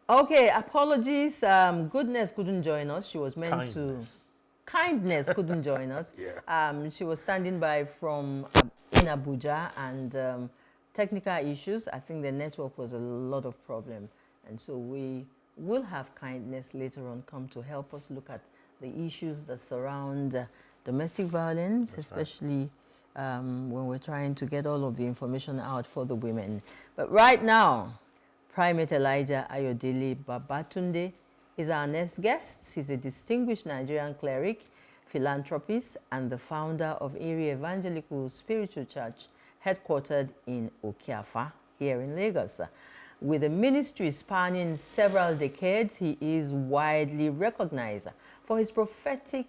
Okay, apologies. Goodness couldn't join us. She was meant to. Kindness couldn't join us. Yeah. She was standing by from in Abuja, and technical issues. I think the network was a lot of problem, and so we will have Kindness later on come to help us look at the issues that surround domestic violence, That's especially when we're trying to get all of the information out for the women. But right now, Primate Elijah Ayodele Babatunde is our next guest. He's a distinguished Nigerian cleric, philanthropist, and the founder of Inri Evangelical Spiritual Church, headquartered in Okeafa, here in Lagos. With a ministry spanning several decades, he is widely recognized for his prophetic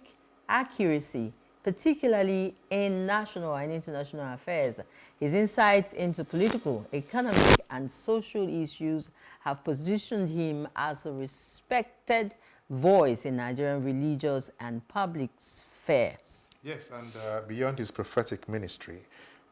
accuracy, particularly in national and international affairs. His insights into political, economic, and social issues have positioned him as a respected voice in Nigerian religious and public spheres. Yes, and beyond his prophetic ministry,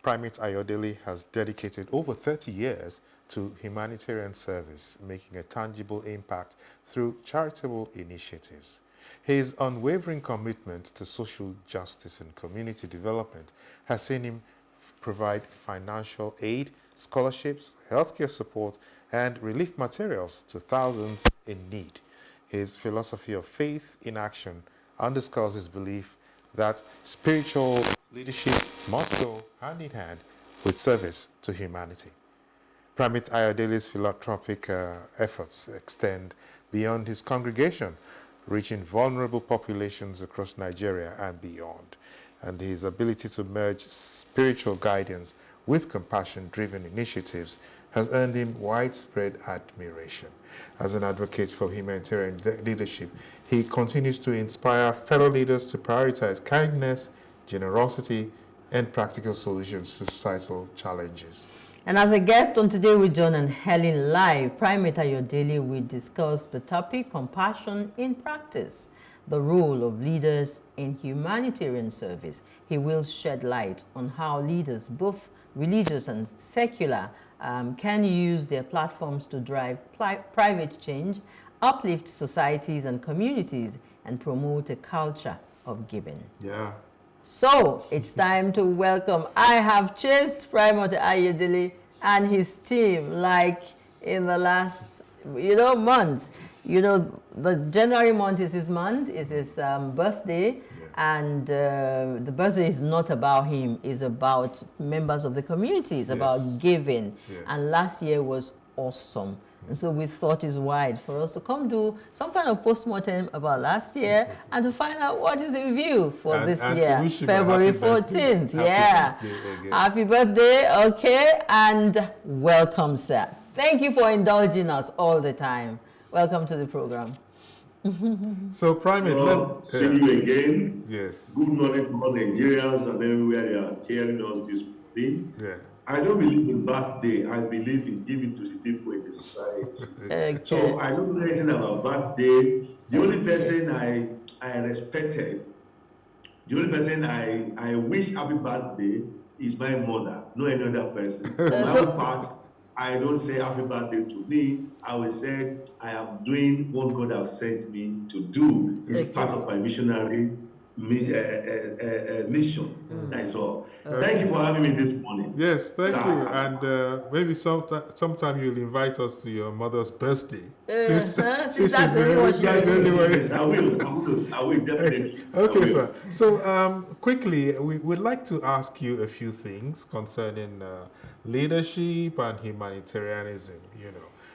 Primate Ayodele has dedicated over 30 years to humanitarian service, making a tangible impact through charitable initiatives. His unwavering commitment to social justice and community development has seen him provide financial aid, scholarships, healthcare support, and relief materials to thousands in need. His philosophy of faith in action underscores his belief that spiritual leadership must go hand in hand with service to humanity. Primate Ayodele's philanthropic efforts extend beyond his congregation, reaching vulnerable populations across Nigeria and beyond. And his ability to merge spiritual guidance with compassion-driven initiatives has earned him widespread admiration. As an advocate for humanitarian leadership, he continues to inspire fellow leaders to prioritize kindness, generosity, and practical solutions to societal challenges. And as a guest on Today with John and Helen Live, Primate Ayodele will discuss the topic Compassion in Practice, the role of leaders in humanitarian service. He will shed light on how leaders, both religious and secular, can use their platforms to drive private change, uplift societies and communities, and promote a culture of giving. Yeah. So it's time to welcome. I have chased Primate Ayodele and his team like in the last, months. The January month is his month, is his birthday. Yeah. And the birthday is not about him, it's about members of the community, it's about giving. Yes. And last year was awesome. And so we thought it's wide for us to come do some kind of postmortem about last year and to find out what is in view for this year, February 14th. Happy birthday, okay, and welcome, sir. Thank you for indulging us all the time. Welcome to the program. So, Primate, see you again. Yes. Good morning to all Nigerians and everywhere they are hearing us this morning. Yeah. I don't believe in birthday. I believe in giving to the people in the society. Okay. So I don't know anything about birthday. The only person I respected, the only person I wish happy birthday is my mother, no any other person. For my own part, I don't say happy birthday to me. I will say I am doing what God has sent me to do. It's part of my missionary mission. That's all. Thank you for having me this morning. Yes, thank you. And maybe sometime you'll invite us to your mother's birthday. Since that's she's anyway. I will definitely. Okay, sir. So quickly, we would like to ask you a few things concerning leadership and humanitarianism,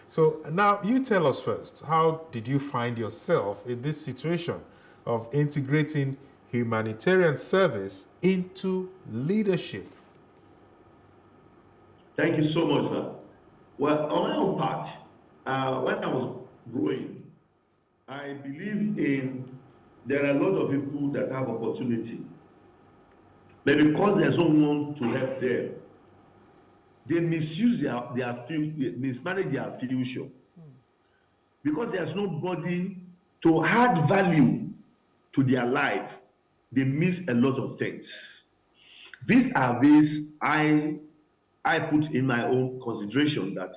So now you tell us first, how did you find yourself in this situation of integrating humanitarian service into leadership? Thank you so much, sir. Well, on my own part, when I was growing, I believe there are a lot of people that have opportunity. But because there's someone to help them, they misuse their future, they mismanage their future. Because there's nobody to add value to their life, they miss a lot of things. These are I put in my own consideration that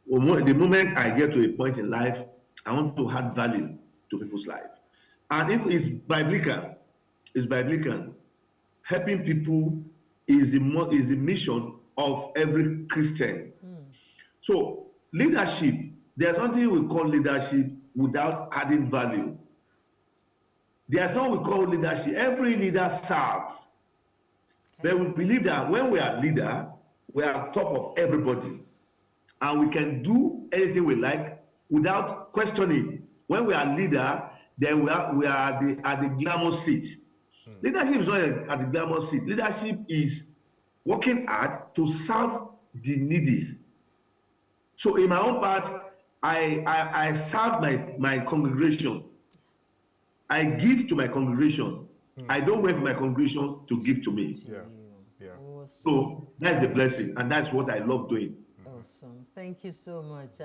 The moment I get to a point in life, I want to add value to people's life. And if it's biblical, helping people is the mission of every Christian. So leadership, there's something we call leadership without adding value. There's what we call leadership. Every leader serves. But we believe that when we are leader, we are top of everybody. And we can do anything we like without questioning. When we are leader, then we are at the glamour seat. Leadership is not at the glamour seat. Leadership is working hard to serve the needy. So in my own part, I serve my congregation. I give to my congregation. I don't wait for my congregation to give to me. Yeah. Awesome. So that's the blessing, and that's what I love doing. Awesome. Thank you so much.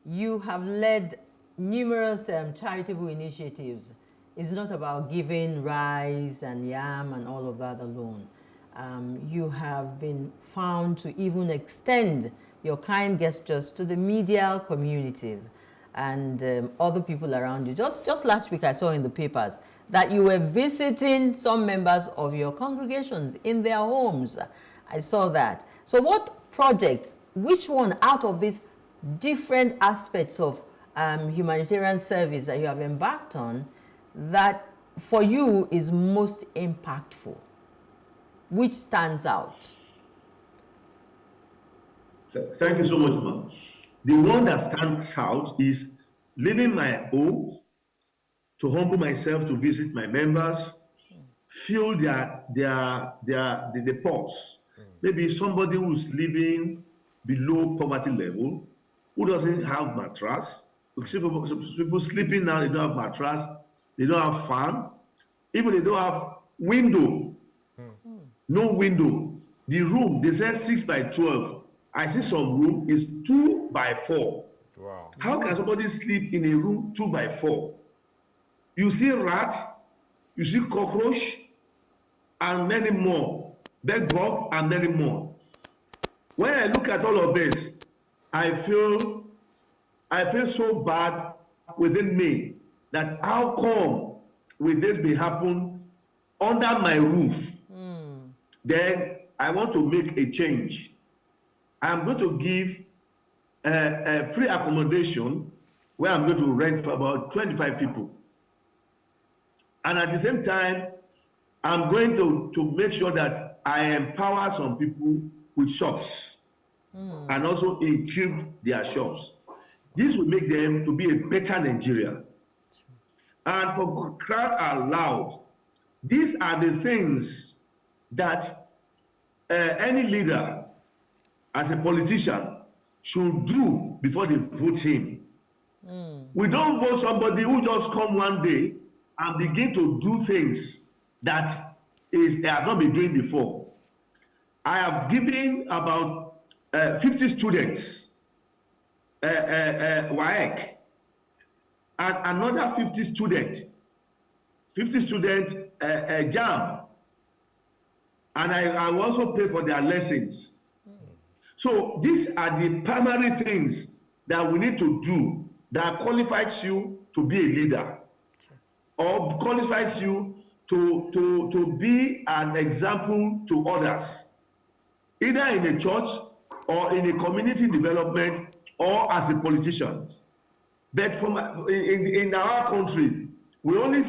You have led numerous charitable initiatives. It's not about giving rice and yam and all of that alone. You have been found to even extend your kind gestures to the medial communities and other people around you. Just last week I saw in the papers that you were visiting some members of your congregations in their homes. I saw that. So what projects, which one out of these different aspects of humanitarian service that you have embarked on that for you is most impactful? Which stands out? Thank you so much, ma'am. The one that stands out is leaving my home to humble myself to visit my members, feel the pulse. Maybe somebody who's living below poverty level, who doesn't have mattress. People sleeping now, they don't have mattress, they don't have fan, even they don't have window. No window. The room, they said 6 by 12. I see some room is 2 by 4. Wow. How can somebody sleep in a room 2 by 4? You see rat, you see cockroach, and many more. Bedbug and many more. When I look at all of this, I feel so bad within me that how come will this be happen under my roof? Then I want to make a change. I'm going to give a free accommodation where I'm going to rent for about 25 people. And at the same time, I'm going to make sure that I empower some people with shops and also equip their shops. This will make them to be a better Nigeria. And for crying out loud, these are the things that any leader, as a politician, should do before they vote him. We don't vote somebody who just come one day and begin to do things that has not been doing before. I have given about 50 students WAEC, and another 50 students JAM, and I will also pay for their lessons. So these are the primary things that we need to do that qualifies you to be a leader, or qualifies you to be an example to others, either in a church or in a community development or as a politician. But in our country, we only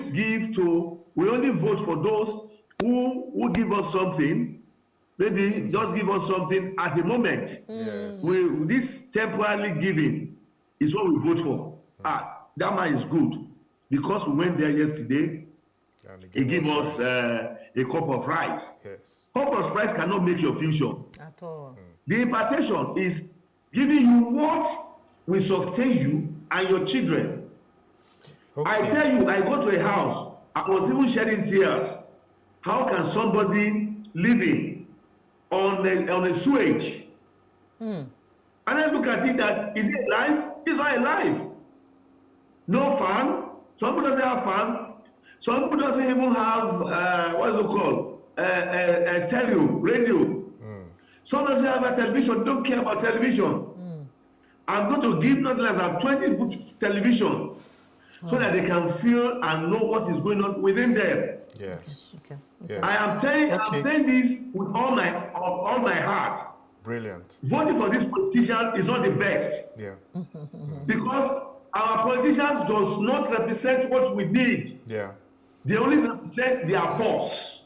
vote for those who give us something, maybe just give us something at the moment. Yes. This temporarily giving is what we vote for. That man is good because we went there yesterday. He gave us a cup of rice. Yes. Cup of rice cannot make your future. At all. The impartation is giving you what will sustain you and your children. Okay. I tell you, I go to a house, I was even shedding tears. How can somebody living on a sewage? And I look at it that, is it alive? It's not alive. No fan. Some people doesn't have fan. Some people doesn't even have, what is it called? A stereo, radio. Some doesn't have a television, don't care about television. I'm going to give not less than 20 television so that they can feel and know what is going on within them. Yes. Okay. Yes. I'm saying this with all my heart. Brilliant. Voting for this politician is not the best. Yeah. Because our politicians does not represent what we need. Yeah. They only represent their boss.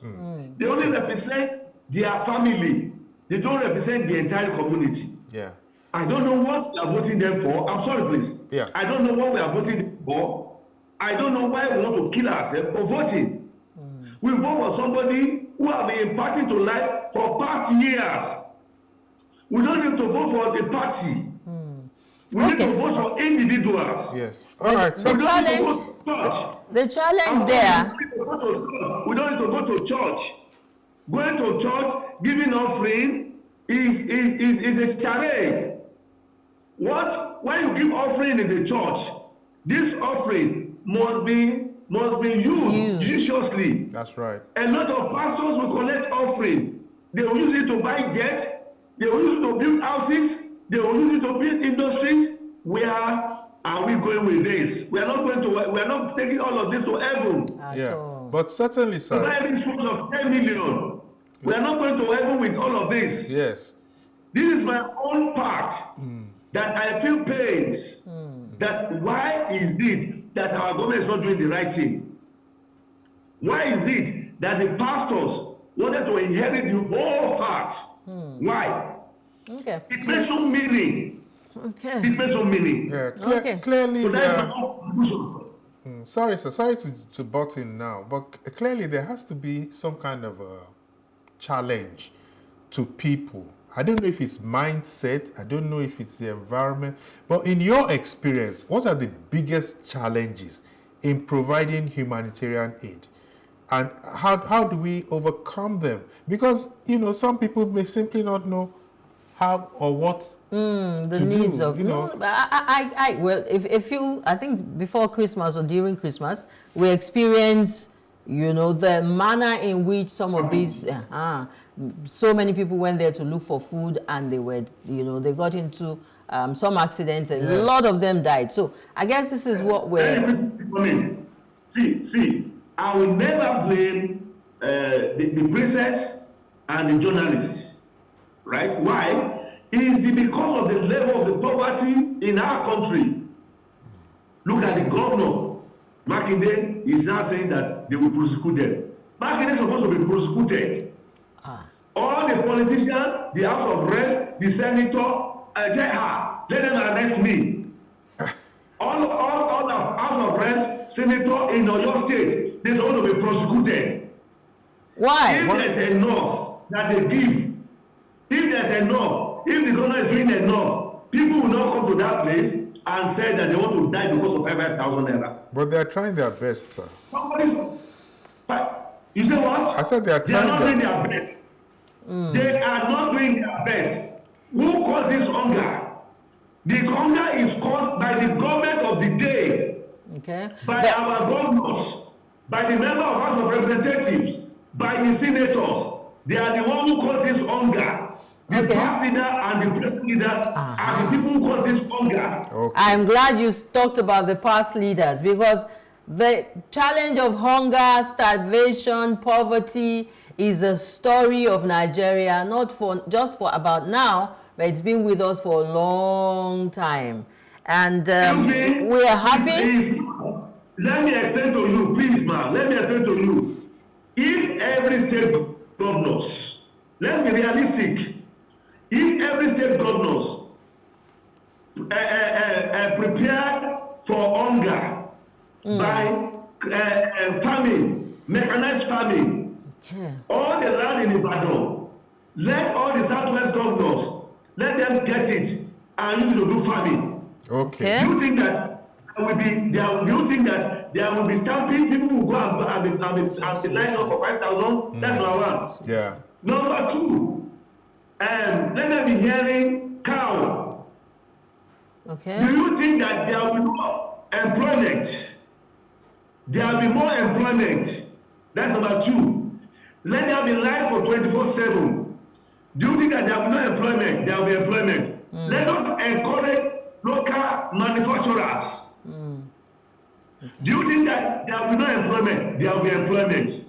They only represent their family. They don't represent the entire community. Yeah. I don't know what we are voting them for. I'm sorry, please. Yeah. I don't know what we are voting them for. I don't know why we want to kill ourselves for voting. We vote for somebody who have been impacting to life for past years. We don't need to vote for the party. We need to vote for individuals. Yes. All right. We So don't need to go to church. The challenge there. We don't need to go to church. Going to church, giving offering is a charade. When you give offering in the church, this offering must be used judiciously. that's right. A lot of pastors will collect offering. They will use it to buy jets. They will use it to build houses. They will use it to build industries. Where are we going with this? We are not taking all of this to heaven. Yeah. But certainly, sir. Buy this source of 10 million. We are not going to heaven with all of this. Yes. This is my own part that I feel pains. That why is it that our government is not doing the right thing? Why is it that the pastors wanted to inherit the whole part? Why? Okay. It makes no meaning. Okay. It makes no meaning. Yeah. Okay. Clearly. So that is my own conclusion. Sorry, sir. Sorry to butt in now, but clearly there has to be some kind of a challenge to people. I don't know if it's mindset. I don't know if it's the environment. But in your experience, what are the biggest challenges in providing humanitarian aid? And how do we overcome them? Because, some people may simply not know how or what the needs of, well, if you, I think before Christmas or during Christmas, we experience, the manner in which some of these, so many people went there to look for food and they were, they got into some accidents. A lot of them died. So I guess this is what we're... See, I will never blame the princess and the journalists, right? Why? It is because of the level of the poverty in our country. Look at the governor. Makinde is now saying that they will prosecute them. Makinde is supposed to be prosecuted. All the politicians, the House of Reps, the senator, let them arrest me. all the House of Reps, senator in Oyo State, they're supposed to be prosecuted. Why? If there's enough that they give, if there's enough, if the government is doing enough, people will not come to that place and say that they want to die because of 5,000 naira. But they're trying their best, sir. But you say what? I said they are They are trying not doing their best. They are not doing their best. Who caused this hunger? The hunger is caused by the government of the day, by our governors, by the member of House of Representatives, by the senators. They are the ones who cause this hunger. The past leader and the present leaders are the people who cause this hunger. Okay. I'm glad you talked about the past leaders, because the challenge of hunger, starvation, poverty is a story of Nigeria, not just for about now, but it's been with us for a long time. And we are happy. Let me explain to you, please, ma'am. Let me explain to you. If every state governors, let's be realistic, if every state governors prepare for hunger by farming, mechanized farming, all the land in Ibadan, let all the Southwest governors, let them get it and use it to do farming. Okay. Do you think that there will be stamping? People will go and be lined up for 5,000? That's number one. Yeah. Number two, let them be hearing cow. Okay. Do you think that there will be more employment? There will be more employment. That's number two. Let there be life for 24/7. Do you think that there will be no employment? There will be employment. Let us encourage Do you think that there will be no employment? There will be employment.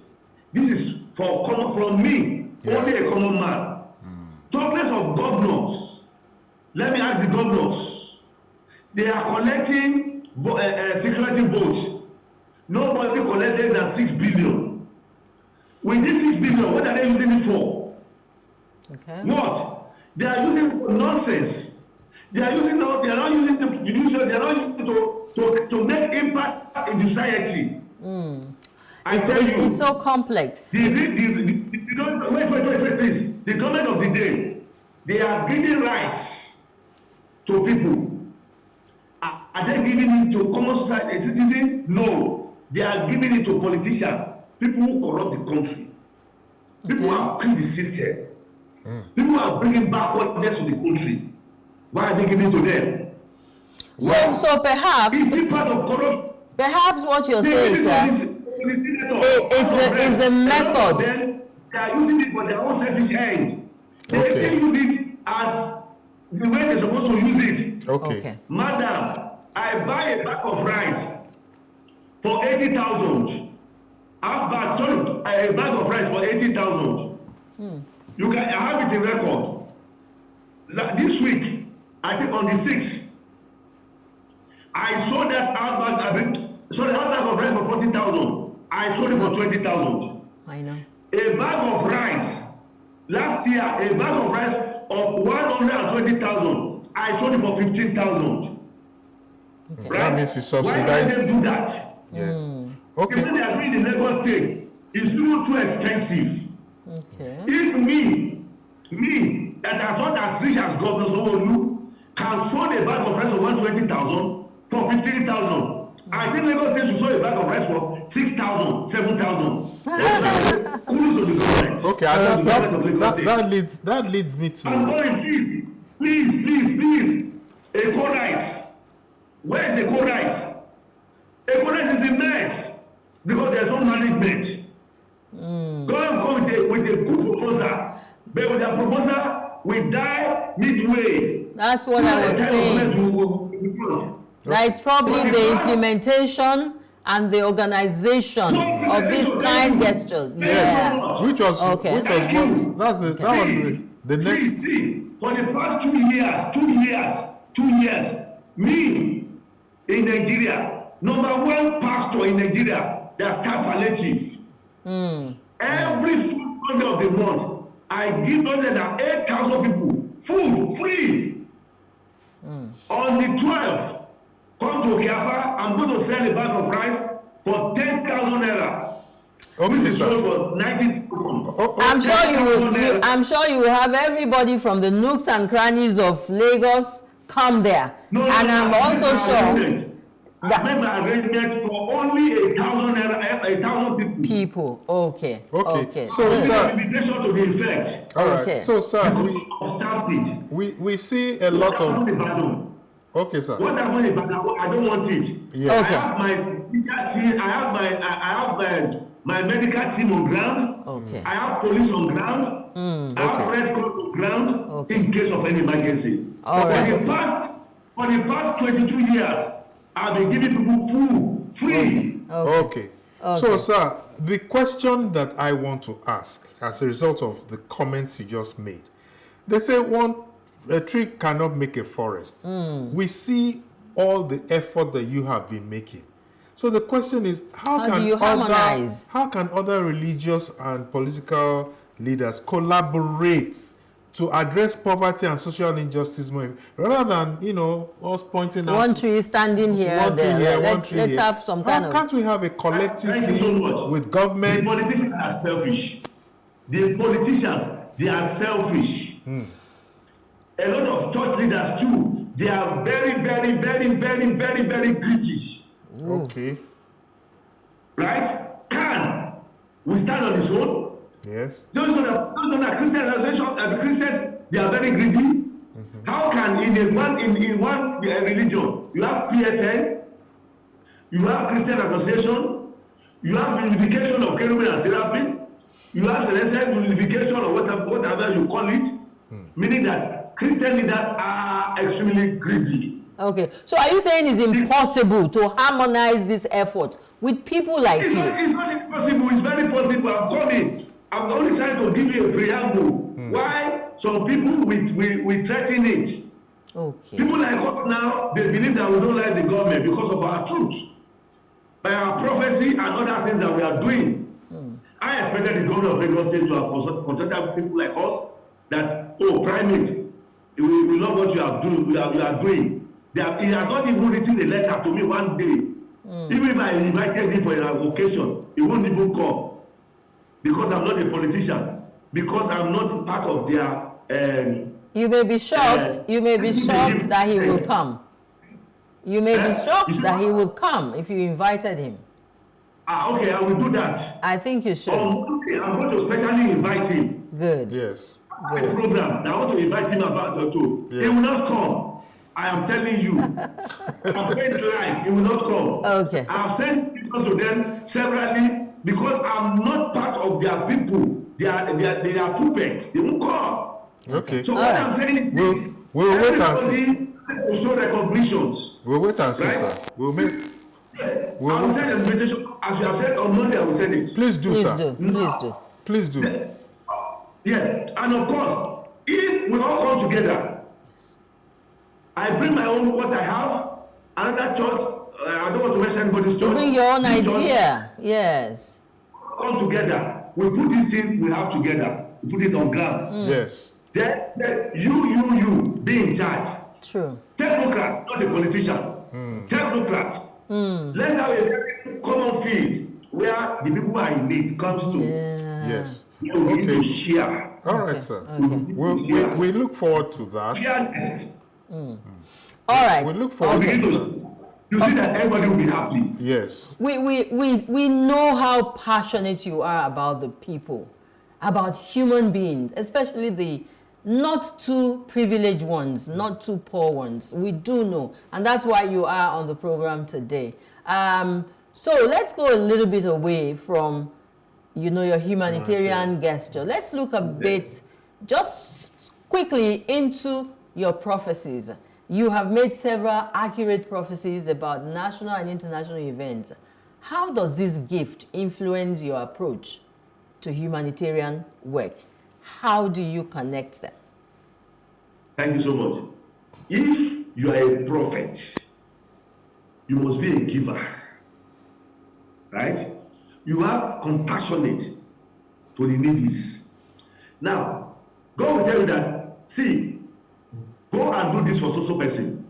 This is from me, only a common man. Talk less of governors. Let me ask the governors. They are collecting security votes. Nobody collects less than 6 billion. With this 6 billion, what are they using it for? Okay. What? They are using it for nonsense. They are not using the judicial, they are not using it to make impact in society. I tell you. It's so complex. Wait, please. The government of the day, they are giving rights to people. Are they giving it to common society, citizen? No. They are giving it to politicians, people who corrupt the country. People who have killed the system. People who are bringing backwardness to the country. Why are they giving it to them? So perhaps, is it part of corruption? Perhaps what you're saying, sir, it's the method. They are using it for their own selfish end. They use it as the way they're supposed to use it. Okay. Madam, I buy a bag of rice for 80,000. A bag of rice for 80,000. You can have it in record. This week, I think on the 6th, I sold that bag of rice for 40,000. I sold it for 20,000. I know. A bag of rice, last year, a bag of rice of 120,000. I sold it for 15,000. Okay. Right? That means you subsidized. Why did they do that? Yes. Okay. Even they agree in Lagos State, it's too expensive. Okay. If me, that is not as rich as Governor Sanwo-Olu, can sold a bag of rice for 120,000 for 15,000. I think Lagos State should sell a bag of rice for 6,000, 7,000. Kudos to the government. Okay, that leads me to. I'm calling, please. Eco rice. Where is Eco rice? Eco rice is a mess because there's no management. Go and come with a good proposal, but with that proposal, we die midway. That's what I was saying. That it's probably the implementation and the organization of these kind gestures. Yes, which was what the next. For the past 2 years, me in Nigeria, #1 pastor in Nigeria that start palliative. Every Sunday of the month, I give more than 8,000 people food free. On the 12th, come to Okeafa, I'm going to sell a bag of rice for 10,000 naira. Which is sold for 90,000. I'm sure you will have everybody from the nooks and crannies of Lagos come there. I'm also sure I made my arrangement for only 1,000 naira, 1,000 people. Okay. So, sir, invitation to the effect. All right. Okay. So, sir, we see a lot of. Okay, sir. What I want is, I don't want it. Yeah. Okay. I have my medical team. I have my medical team on ground. Okay. I have police on ground. I have Red Cross on ground in case of any emergency. For the past 22 years, I've been giving people food free. Okay. So, sir, the question that I want to ask as a result of the comments you just made, they say a tree cannot make a forest. We see all the effort that you have been making. So the question is, how can other religious and political leaders collaborate to address poverty and social injustice more, rather than us pointing out one tree standing here, let's have some kind of. Can't we have a collective thing with government? The politicians are selfish. The politicians, they are selfish. A lot of church leaders too, they are very greedy. Okay. Right? Can we stand on this one? Yes. Don't know that Christian association, Christians, they are very greedy. How can in one religion you have PFN, you have Christian association, you have unification of cherubim and seraphim, you have celestial unification or whatever you call it, meaning that Christian leaders are extremely greedy. Okay. So are you saying it's impossible to harmonize this effort with people like It's you? it's not impossible. It's very possible. I'm coming. I'm only trying to give you a preamble. Why some people we threaten it. Okay. People like us now, they believe that we don't like the government because of our truth, by our prophecy and other things that we are doing. I expected the governor of Lagos State to have contacted people like us that, oh, Primate, we love what you are doing. You are doing. He has not even written a letter to me one day. Even if I invited him for an occasion, he won't even come because I'm not a politician, because I'm not part of their. You may be shocked. You may be shocked that he will come. You may be shocked that he will come if you invited him. Okay, I will do that. I think you should. Okay, I'm going to specially invite him. Good. Yes. The program. I want to invite him about the two. Yeah. He will not come. I am telling you. I'm going live. He will not come. Okay. I have sent pictures to them severally because I'm not part of their people. They are puppets. They won't come. Okay. So what I'm saying is, we'll wait and see. everybody will show recognitions. We'll wait and see, Right? sir. I will send an invitation. As you have said on Monday, I will send it. Please do, Please sir. do. Please do. Please do. Yes, and of course, if we all come together, I bring my own, what I have, another church, I don't want to mention anybody's church. Bring your own this idea. Yes. Come together. We put this thing we have together. We put it on ground. Yes. Then you be in charge. True. Technocrat, not a politician. Technocrat. Let's have a very common field where the people who are in need comes to. Yes. We need to share. All right, sir. We look forward to that. Fairness. All right. We look We forward begin to to that. you see that everybody will be happy. Yes. We know how passionate you are about the people, about human beings, especially the not too privileged ones, not too poor ones. We do know, and that's why you are on the program today. So let's go a little bit away from, your humanitarian gesture. Let's look a bit, just quickly, into your prophecies. You have made several accurate prophecies about national and international events. How does this gift influence your approach to humanitarian work? How do you connect them? Thank you so much. If you are a prophet, you must be a giver. Right? You have compassionate to the needy. Now, God will tell you that, see, go and do this for so person.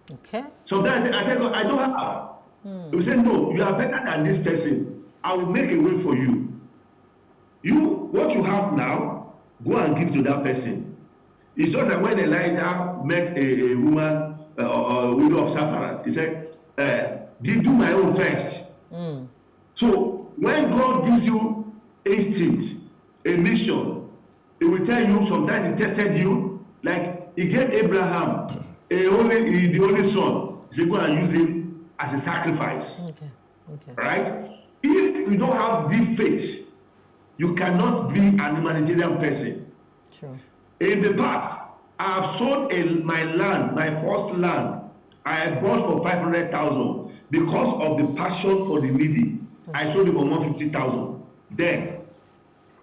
Okay. Sometimes I tell God, I don't have. He will say, no, you are better than this person. I will make a way for you. What you have now, go and give to that person. It's just like when Elijah met a woman, a widow of Sarepta, he said, do my own first. So when God gives you instinct, a mission, he will tell you, sometimes he tested you, like he gave Abraham the only son. He said, go and use him as a sacrifice. Okay. Right? If you don't have deep faith, you cannot be an humanitarian person. True. In the past, I have sold my land, my first land, I bought for 500,000 because of the passion for the needy. I sold it for 150,000. Then,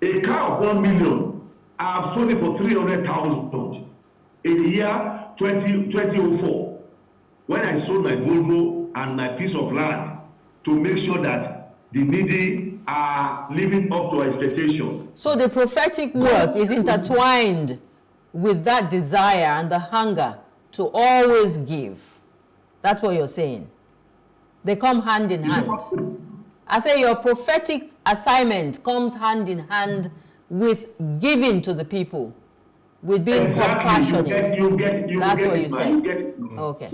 a car of 1 million, I have sold it for 300,000 in the year 2004, when I sold my Volvo and my piece of land to make sure that the needy are living up to expectation. So the prophetic work is intertwined with that desire and the hunger to always give. That's what you're saying. They come hand in hand. I say your prophetic assignment comes hand in hand with giving to the people, with being compassionate. That's what you say. Okay.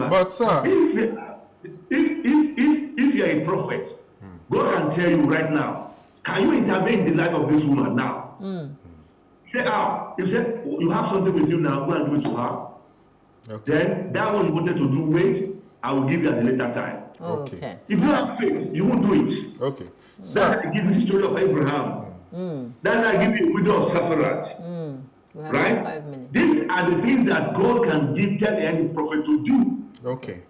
But sir, if you're a prophet, God can tell you right now, can you intervene in the life of this woman now? Say, you said you have something with you now, go and give it to her. okay. Then that one you wanted to do, wait, I will give you at a later time. Okay. If you have faith, you won't do it. Okay. That's why I give you the story of Abraham. That's why I give you a widow of Sarepta. We have right? 5 minutes. These are the things that God can tell any prophet to do. Okay.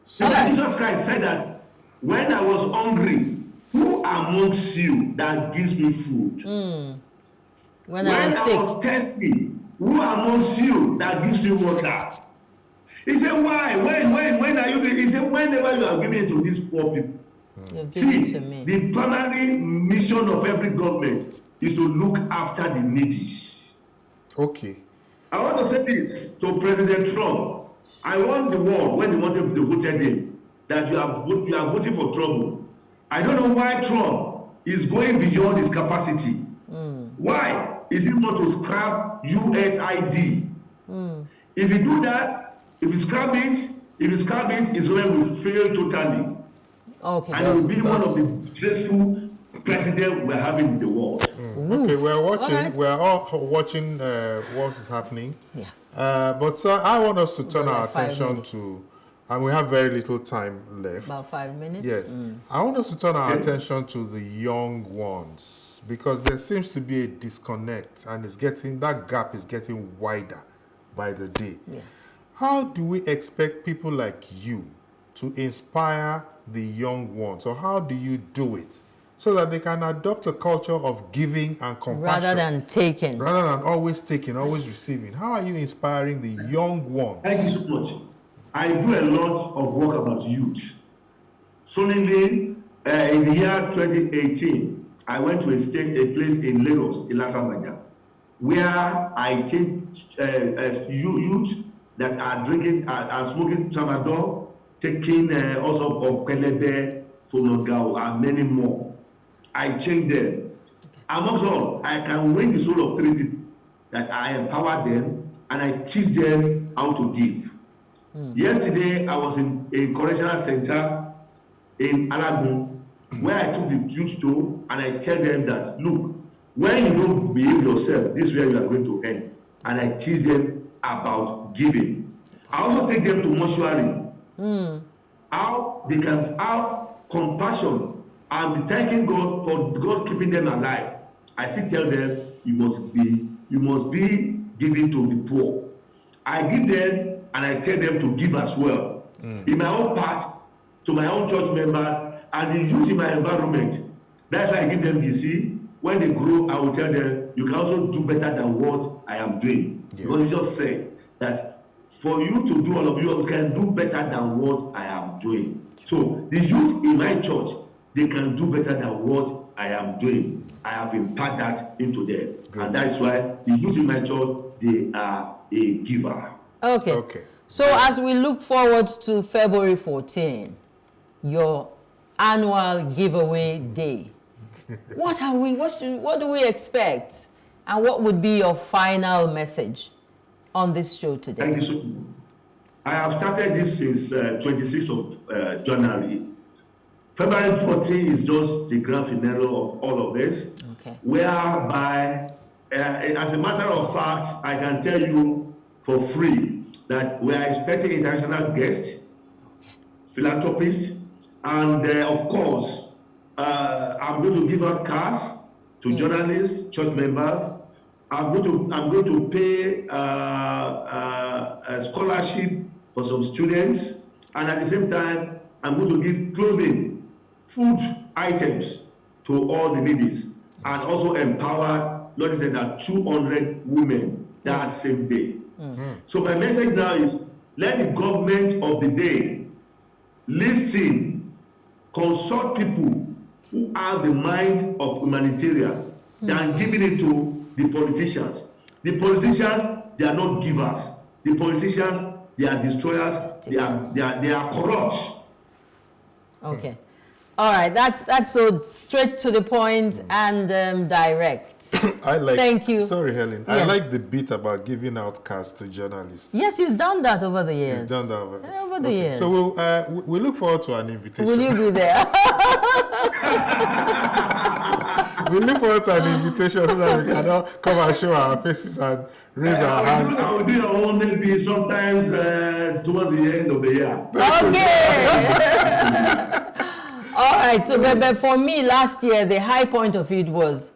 So Jesus Christ said that when I was hungry, who amongst you that gives me food? When I was sick. I was thirsty, who amongst you that gives me water? He said, why? When are you? He said, whenever you are giving it to these poor people. See, to me. the primary mission of every government is to look after the needy. Okay. I want to say this to President Trump. I want the world, when they voted him, that you are voting for trouble. I don't know why Trump is going beyond his capacity. Why is he want to scrap USID? If you do that, if you scrap it, Israel will fail totally. Okay. And it will be one of the disgraceful presidents we're having in the world. Okay, we're watching. We're all watching what is happening. Yeah. But sir, I want us to turn our like 5 attention minutes. to, and we have very little time left. About 5 minutes? Yes. I want us to turn our attention to the young ones, because there seems to be a disconnect, and that gap is getting wider by the day. Yeah. How do we expect people like you to inspire the young ones, or how do you do it so that they can adopt a culture of giving and compassion Rather than taking. rather than always taking, always receiving? How are you inspiring the young ones? Thank you so much. I do a lot of work about youth. Suddenly, in the year 2018, I went to a place in Lagos, Ilasamaja, where I take youth that are drinking, are smoking tramadol, taking also of Pelebe, Fonogao, and many more. I change them. Amongst all, I can win the soul of 3 people that I empower them and I teach them how to give. Yesterday, I was in a correctional center in Alagun, where I took the youth to, and I tell them that, look, when you don't behave yourself, this is where you are going to end. And I teach them about giving. I also take them to mortuary. How they can have compassion and be thanking God for God keeping them alive. I still tell them, you must be giving to the poor. I give them and I tell them to give as well. In my own part, to my own church members and the youth in my environment. That's why I give them DC. When they grow, I will tell them, you can also do better than what I am doing. Yeah. Because you just say that for you to do all of you can do better than what I am doing. So the youth in my church, they can do better than what I am doing. I have imparted that into them. Good. And that's why the youth in my church, they are a giver. Okay. So as we look forward to February 14, your annual giveaway day, what do we expect? And what would be your final message on this show today? Thank you so much. I have started this since 26th of January. February 14 is just the grand finale of all of this. Okay. Whereby, as a matter of fact, I can tell you for free that we are expecting international guests, philanthropists, and of course, I'm going to give out cars to journalists, church members. I'm going to pay a scholarship for some students, and at the same time, I'm going to give clothing, food items to all the needies, and also empower, not less than 200 women that same day. So my message now is, let the government of the day listen, consult people who have the mind of humanitarian than giving it to the politicians. The politicians, they are not givers. The politicians, they are destroyers. They are corrupt. Okay. All right, that's so straight to the point and direct. Thank you. Sorry, Helen. Yes. I like the bit about giving out cars to journalists. Yes, he's done that over the years. He's done that over the years. So we'll look forward to an invitation. Will you be there? We look forward to an invitation so that we can all come and show our faces and raise our hands. I will do your own maybe sometimes towards the end of the year. Okay. All right, so but for me last year, the high point of it was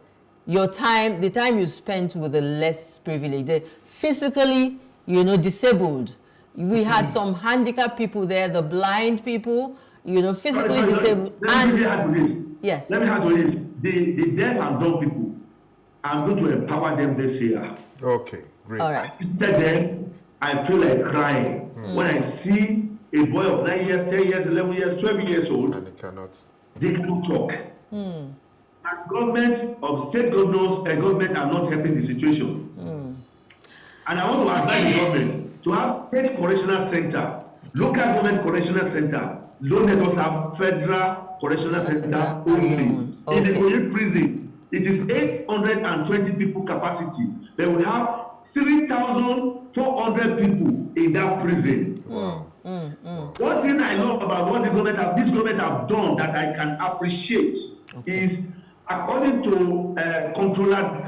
your time, the time you spent with the less privileged, the physically, disabled. We had some handicapped people there, the blind people, physically disabled. Let me add to this. Yes. Let me add to this. The deaf and dumb people, I'm going to empower them this year. Okay, great. All right. Instead then, I feel like crying when I see a boy of 9 years, 10 years, 11 years, 12 years old. And they cannot talk. And government of state governors and government are not helping the situation. And I want to advise the government to have state correctional center, local government correctional center. Don't let us have federal correctional center only. Okay. In the Koyi prison, it is 820 people capacity. They will have 3,400 people in that prison. Wow. One thing I love about what this government have done that I can appreciate is, according to controller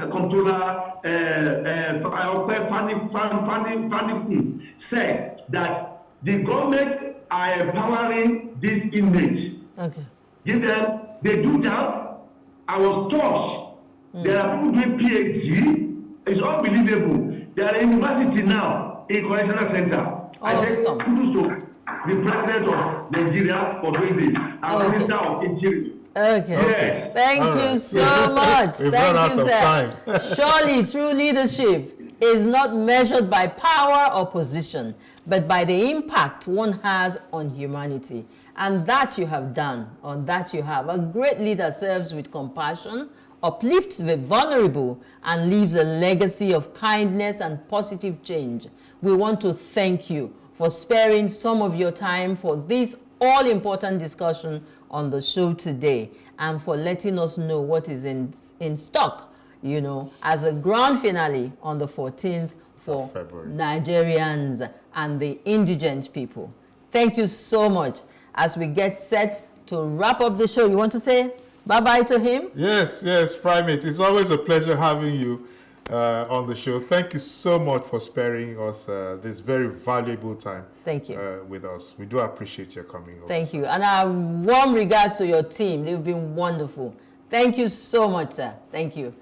Fanny said that the government are empowering this inmate. Okay. Give them, they do that. I was touched. There are people doing PhD. It's unbelievable. They are in university now in correctional center. I say kudos to the president of Nigeria for doing this, and Minister of Interior. Okay. Yes. Thank you so much. Thank you, sir. Surely true leadership is not measured by power or position, but by the impact one has on humanity. And that you have done, or that you have. A great leader serves with compassion, uplifts the vulnerable, and leaves a legacy of kindness and positive change. We want to thank you for sparing some of your time for this all-important discussion on the show today, and for letting us know what is in stock, as a grand finale on the 14th for Nigerians and the indigent people. Thank you so much. As we get set to wrap up the show, you want to say bye-bye to him? Yes, Primate. It's always a pleasure having you on the show. Thank you so much for sparing us this very valuable time. Thank you. With us. We do appreciate your coming over. Thank you. And our warm regards to your team. They've been wonderful. Thank you so much, sir. Thank you.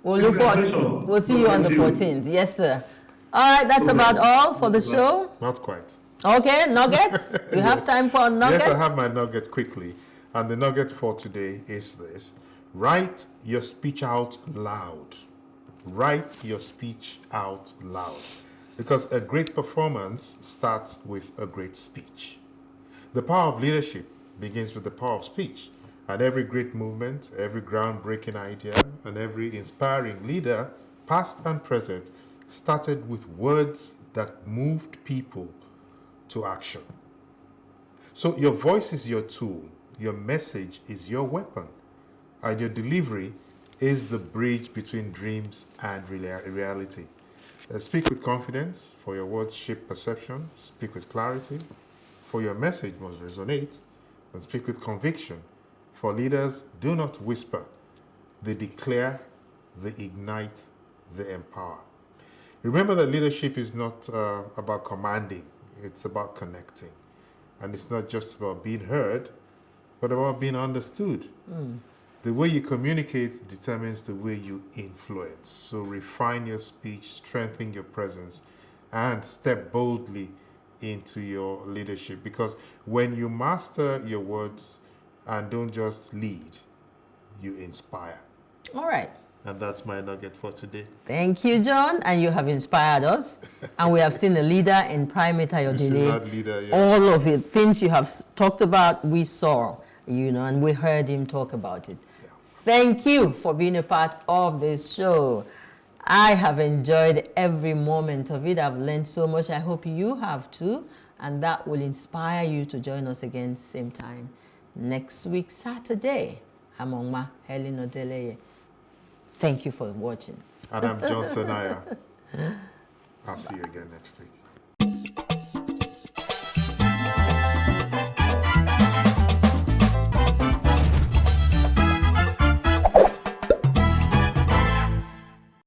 We'll look forward. We'll see you on the 14th. Yes, sir. All right, that's about all for the show. Not quite. Okay, nuggets. You have time for nuggets? Yes, I have my nugget quickly. And the nugget for today is this. Write your speech out loud. Write your speech out loud. Because a great performance starts with a great speech. The power of leadership begins with the power of speech. And every great movement, every groundbreaking idea, and every inspiring leader, past and present, started with words that moved people to action. So your voice is your tool, your message is your weapon, and your delivery is the bridge between dreams and reality. Speak with confidence, for your words shape perception. Speak with clarity, for your message must resonate. And speak with conviction, for leaders do not whisper, they declare, they ignite, they empower. Remember that leadership is not about commanding. It's about connecting. And it's not just about being heard, but about being understood. The way you communicate determines the way you influence. So refine your speech, strengthen your presence, and step boldly into your leadership. Because when you master your words and don't just lead, you inspire. All right. And that's my nugget for today. Thank you, John. And you have inspired us. And we have seen a leader in Primate Ayodele. All of it, things you have talked about, we saw, and we heard him talk about it. Yeah. Thank you for being a part of this show. I have enjoyed every moment of it. I've learned so much. I hope you have too. And that will inspire you to join us again same time next week, Saturday. I'm Helen Ayodele. Thank you for watching. And I'm John Sanaya. I'll see you again next week.